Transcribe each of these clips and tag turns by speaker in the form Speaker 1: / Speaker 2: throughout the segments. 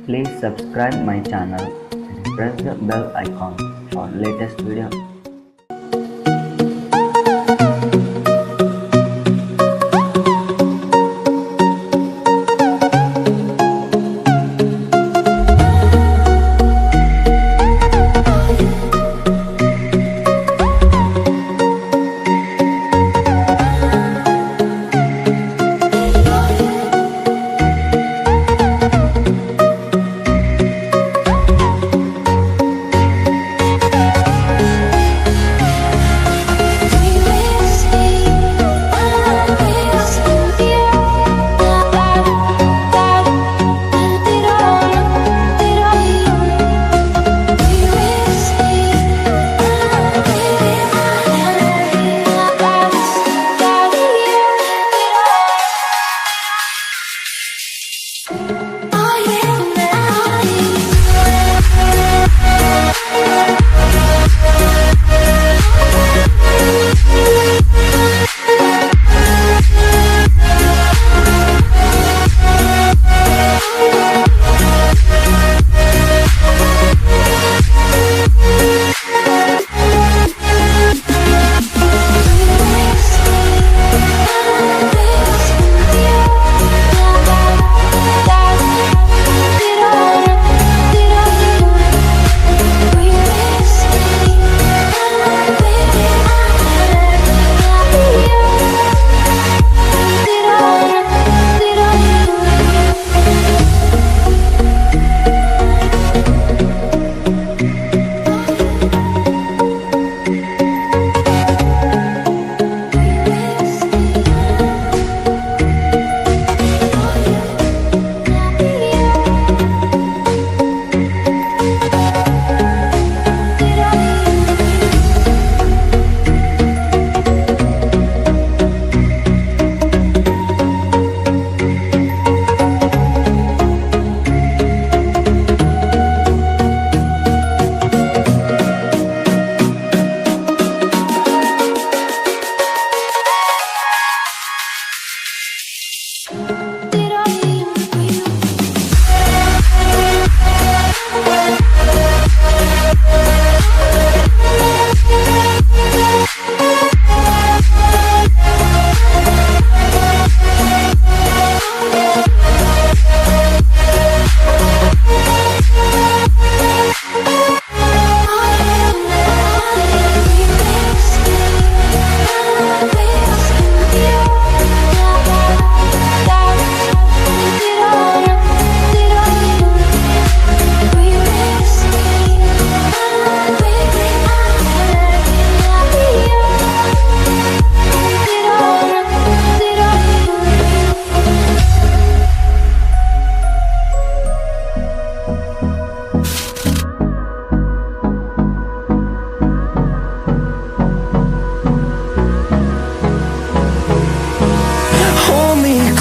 Speaker 1: Please subscribe my channel and press the bell icon for latest video.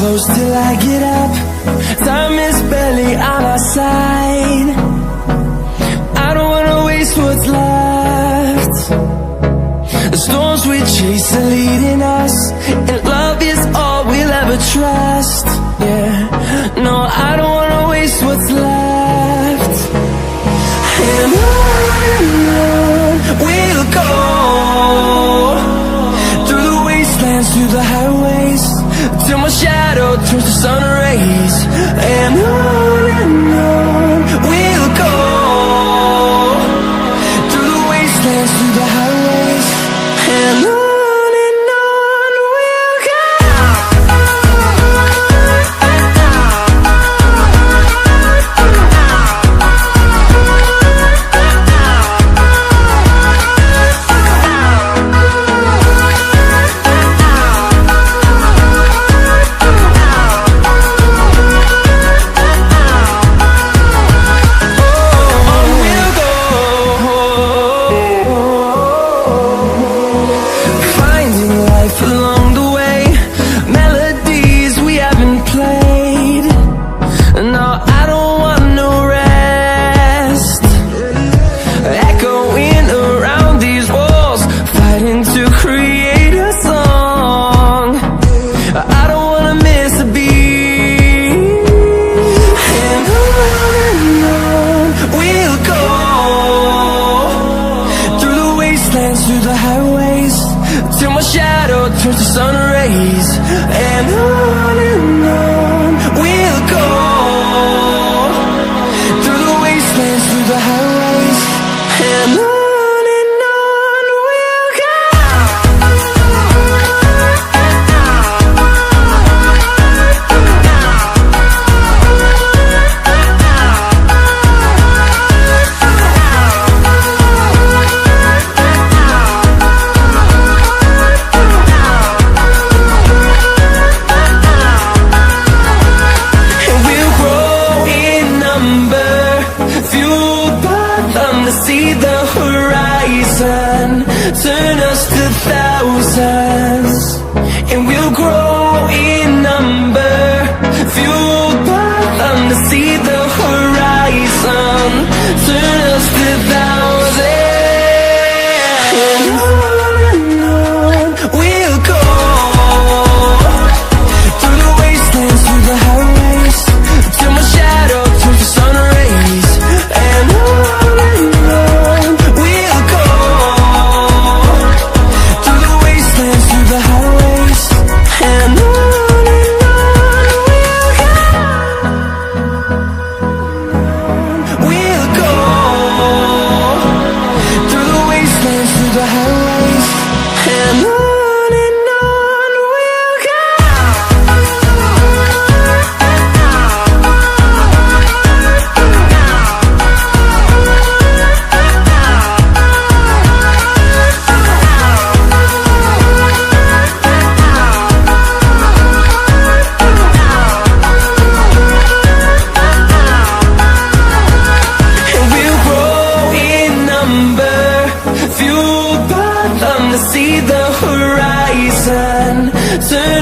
Speaker 2: Close till I get up. Time is barely on our side. I don't wanna waste what's left. The storms we chase are leading us, and love is all we'll ever trust. Yeah, no, I don't wanna waste what's left. And on we'll go, through the wastelands, through the highways, till my shadow turns to sun rays. And on we'll go, through the wastelands, through the highways, and on we'll go. to see the horizon. Turn us to thousands, and we'll grow in number. Fueled by them to see the horizon. Turn us to thousands, and on we'll go. Through the wastelands, through the highways, till my shadow turns to sun rays. And on we'll go. Through the wastelands, through the highways, and on we'll go. Through the wastelands, through the highways, and on we'll go. And we'll grow in number, fueled by them to see the horizon. Turn